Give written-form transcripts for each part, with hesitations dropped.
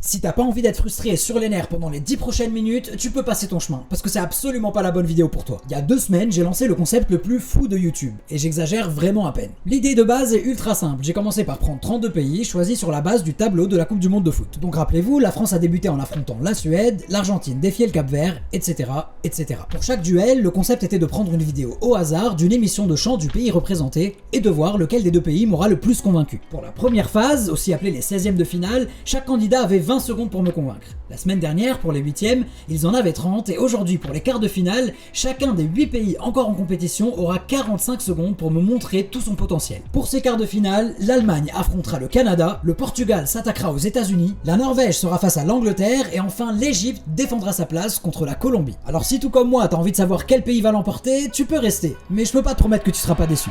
Si t'as pas envie d'être frustré et sur les nerfs pendant les 10 prochaines minutes, tu peux passer ton chemin, parce que c'est absolument pas la bonne vidéo pour toi. Il y a 2 semaines, j'ai lancé le concept le plus fou de YouTube, et j'exagère vraiment à peine. L'idée de base est ultra simple, j'ai commencé par prendre 32 pays, choisis sur la base du tableau de la Coupe du Monde de foot. Donc rappelez-vous, la France a débuté en affrontant la Suède, l'Argentine défiait le Cap-Vert, etc., etc. Pour chaque duel, le concept était de prendre une vidéo au hasard d'une émission de chant du pays représenté, et de voir lequel des deux pays m'aura le plus convaincu. Pour la première phase, aussi appelée les 16e de finale, chaque candidat avait 20 secondes pour me convaincre. La semaine dernière, pour les 8e, ils en avaient 30 et aujourd'hui, pour les quarts de finale, chacun des 8 pays encore en compétition aura 45 secondes pour me montrer tout son potentiel. Pour ces quarts de finale, l'Allemagne affrontera le Canada, le Portugal s'attaquera aux États-Unis, la Norvège sera face à l'Angleterre et enfin l'Égypte défendra sa place contre la Colombie. Alors si tout comme moi, t'as envie de savoir quel pays va l'emporter, tu peux rester, mais je peux pas te promettre que tu seras pas déçu.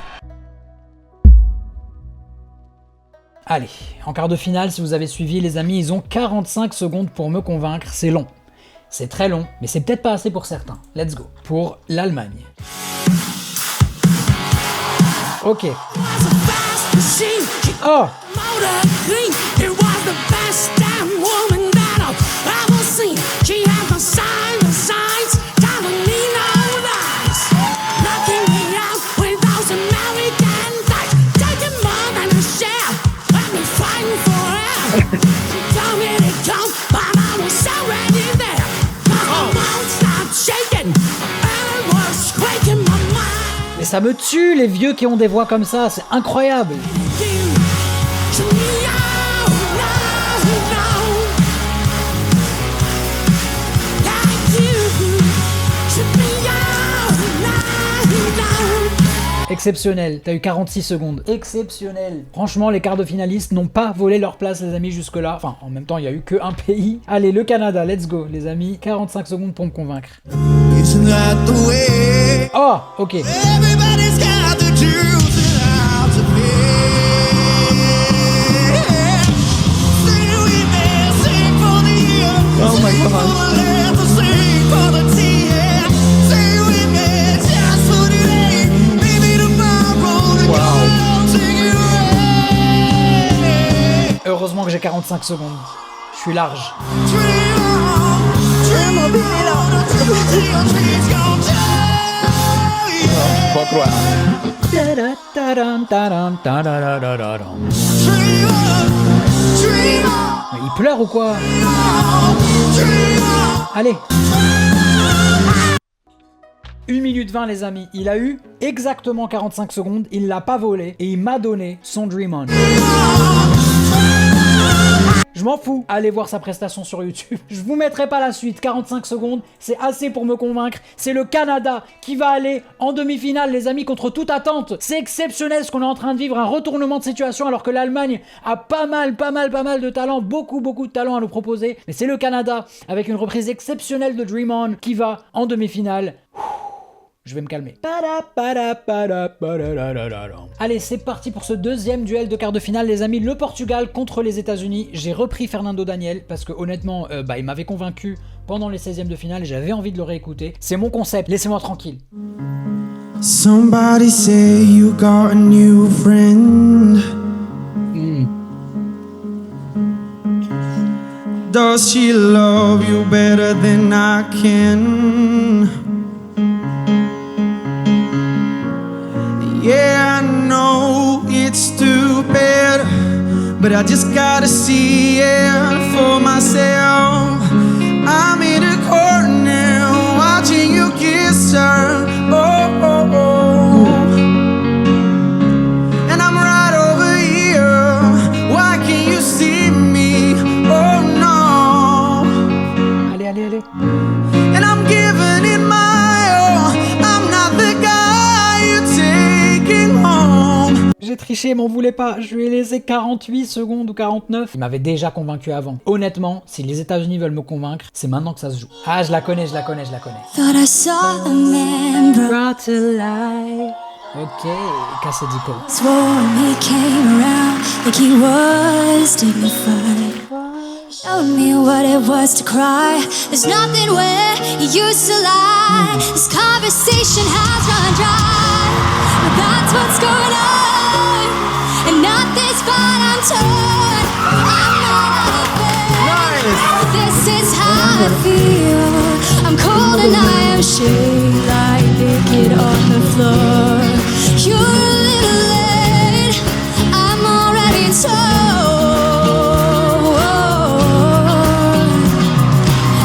Allez, en quart de finale, si vous avez suivi les amis, ils ont 45 secondes pour me convaincre, c'est long. C'est très long, mais c'est peut-être pas assez pour certains. Let's go. Pour l'Allemagne. Ok. Oh! Mais ça me tue les vieux qui ont des voix comme ça, c'est incroyable. Exceptionnel, t'as eu 46 secondes. Exceptionnel. Franchement, les quarts de finalistes n'ont pas volé leur place, les amis, jusque-là. Enfin, en même temps, il y a eu qu'un pays. Allez, le Canada, let's go, les amis. 45 secondes pour me convaincre. Oh, ok. Oh my god. Heureusement que j'ai 45 secondes. Je suis large. Pas croire. Mais il pleure ou quoi? Allez. 1 minute 20 les amis, il a eu exactement 45 secondes, il l'a pas volé et il m'a donné son Dream On. Je m'en fous, allez voir sa prestation sur YouTube. Je vous mettrai pas la suite, 45 secondes, c'est assez pour me convaincre. C'est le Canada qui va aller en demi-finale les amis contre toute attente. C'est exceptionnel ce qu'on est en train de vivre, un retournement de situation alors que l'Allemagne a pas mal de talent, beaucoup de talent à nous proposer. Mais c'est le Canada avec une reprise exceptionnelle de Dream On qui va en demi-finale. Je vais me calmer. Allez, c'est parti pour ce deuxième duel de quart de finale, les amis. Le Portugal contre les États-Unis. J'ai repris Fernando Daniel parce que honnêtement, il m'avait convaincu pendant les 16e de finale. J'avais envie de le réécouter. C'est mon concept. Laissez-moi tranquille. Somebody say you got a new friend. Does she love you better than I can? Yeah, I know it's stupid, but I just gotta see it for myself. I'm in a corner watching you kiss her. Oh, oh, oh. And I'm right over here. Why can't you see me? Oh no. Allez. And I'm giving it my all. I'm not the guy you taking home. J'ai triché, m'en voulez pas. Je lui ai laissé 48 secondes ou 49. Il m'avait déjà convaincu avant. Honnêtement, si les États-Unis veulent me convaincre, c'est maintenant que ça se joue. Ah, je la connais. Thought I saw a man brought to life. Ok, casse dico. Swore he came around like he was dignified. Showed me what it was to cry. There's nothing where you used to lie. This conversation has run dry. But that's what's going on. And nothing's fine, I'm torn. I'm not a fan. I feel. I'm cold and I am shaped like naked on the floor. You're a little late, I'm already told.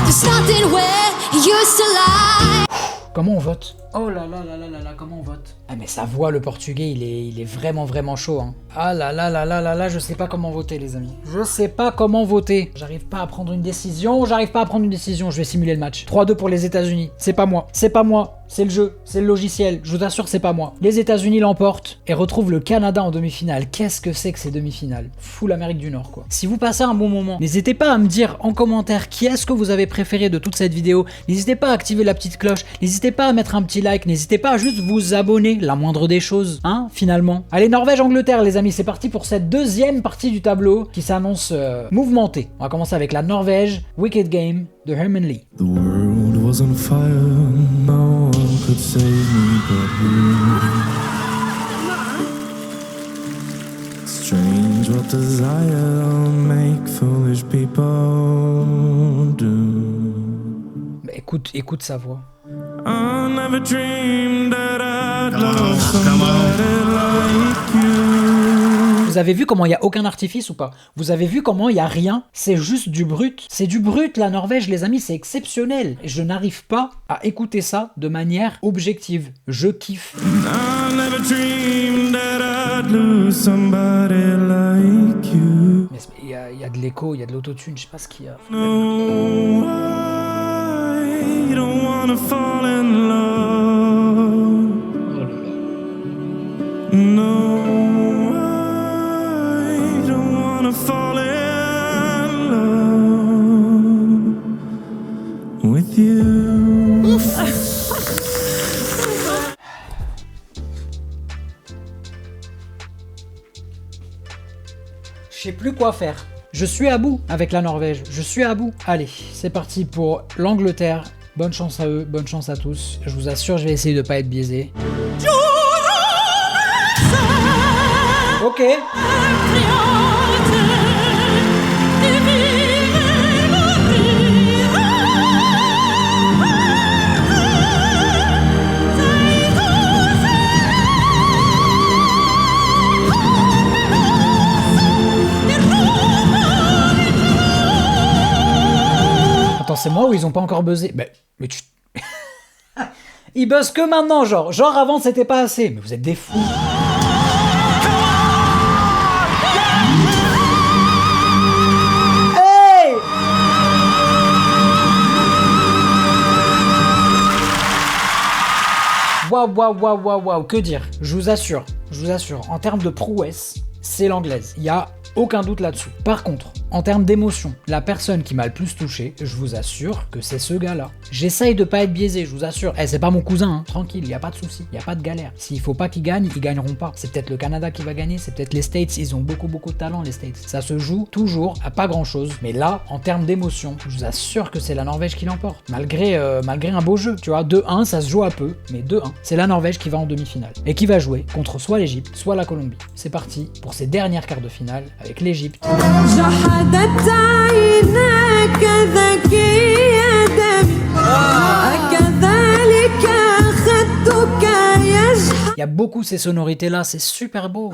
There's nothing where you used to lie. Comment on vote? Oh là là là là là là, comment on vote? Ah mais sa voix, le portugais, il est vraiment chaud, hein. Ah là là là là là là, je sais pas comment voter, les amis. Je sais pas comment voter. J'arrive pas à prendre une décision, je vais simuler le match. 3-2 pour les États-Unis. C'est pas moi, c'est le jeu, c'est le logiciel. Je vous assure, c'est pas moi. Les États-Unis l'emportent et retrouvent le Canada en demi-finale. Qu'est-ce que c'est que ces demi-finales? Fou l'Amérique du Nord, quoi. Si vous passez un bon moment, n'hésitez pas à me dire en commentaire qui est-ce que vous avez préféré de toute cette vidéo. N'hésitez pas à activer la petite cloche, n'hésitez pas à mettre un petit like, n'hésitez pas à juste vous abonner, la moindre des choses, hein, finalement. Allez, Norvège-Angleterre, les amis, c'est parti pour cette deuxième partie du tableau qui s'annonce mouvementée. On va commencer avec la Norvège, Wicked Game de Herman Lee. The world was on fire, no one could save me but you. Strange what desire make foolish people do. Bah, écoute sa voix. I never dreamed that I'd love somebody like you. Vous avez vu comment il n'y a aucun artifice ou pas? Vous avez vu comment il n'y a rien? C'est juste du brut. C'est du brut, la Norvège, les amis, c'est exceptionnel. Et je n'arrive pas à écouter ça de manière objective. Je kiffe. I never dreamed that I'd lose somebody like you. Mais il y a de l'écho, il y a de l'autotune, je sais pas ce qu'il y a. No, I don't wanna fall in love. No, I don't wanna fall in love with you. Je sais plus quoi faire. Je suis à bout avec la Norvège, je suis à bout. Allez, c'est parti pour l'Angleterre. Bonne chance à eux, bonne chance à tous. Je vous assure, je vais essayer de pas être biaisé. Ok. Attends, c'est moi ou ils ont pas encore buzzé? Mais tu... Ils buzzent que maintenant, genre avant c'était pas assez. Mais vous êtes des fous. Hey! Waouh, que dire? Je vous assure, en termes de prouesse, c'est l'anglaise. Il y a aucun doute là-dessus. Par contre, en termes d'émotion, la personne qui m'a le plus touché, je vous assure que c'est ce gars-là. J'essaye de pas être biaisé, je vous assure. Eh, c'est pas mon cousin, hein. Tranquille, y a pas de souci, y a pas de galère. S'il faut pas qu'ils gagnent, ils gagneront pas. C'est peut-être le Canada qui va gagner, c'est peut-être les States, ils ont beaucoup de talent, les States. Ça se joue toujours à pas grand-chose. Mais là, en termes d'émotion, je vous assure que c'est la Norvège qui l'emporte. Malgré un beau jeu, tu vois, 2-1, ça se joue à peu, mais 2-1. C'est la Norvège qui va en demi-finale. Et qui va jouer contre soit l'Égypte, soit la Colombie. C'est parti pour ces dernières quarts de finale avec l'Égypte. Il y a beaucoup ces sonorités là, c'est super beau.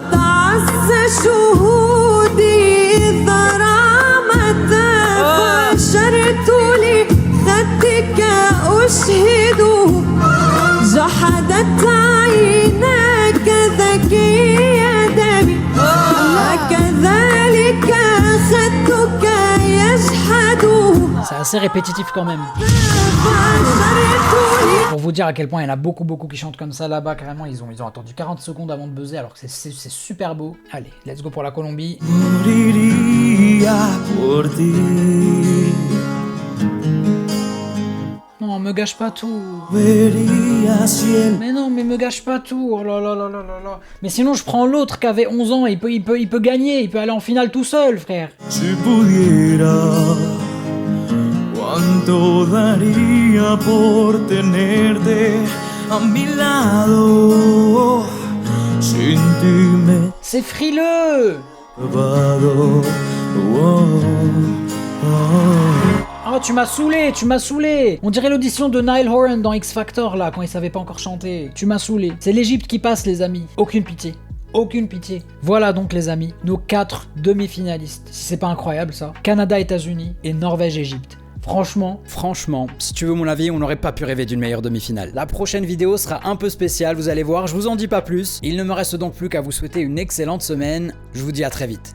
C'est assez répétitif quand même. Pour vous dire à quel point il y en a beaucoup qui chantent comme ça là-bas, carrément ils ont attendu 40 secondes avant de buzzer alors que c'est super beau. Allez, let's go pour la Colombie. Non, me gâche pas tout. Mais non, mais me gâche pas tout. Oh là là là là là là. Mais sinon je prends l'autre qui avait 11 ans, il peut gagner, il peut aller en finale tout seul, frère. Cuánto daría por tenerte a mi lado, sin ti me c'est frileux. he probado. Oh tu m'as saoulé. On dirait l'audition de Niall Horan dans X Factor là, quand il savait pas encore chanter. Tu m'as saoulé. C'est l'Égypte qui passe les amis. Aucune pitié. Aucune pitié. Voilà donc les amis, nos 4 demi-finalistes. Si c'est pas incroyable ça. Canada, États-Unis et Norvège, Égypte. Franchement, si tu veux mon avis, on n'aurait pas pu rêver d'une meilleure demi-finale. La prochaine vidéo sera un peu spéciale, vous allez voir, je vous en dis pas plus. Il ne me reste donc plus qu'à vous souhaiter une excellente semaine. Je vous dis à très vite.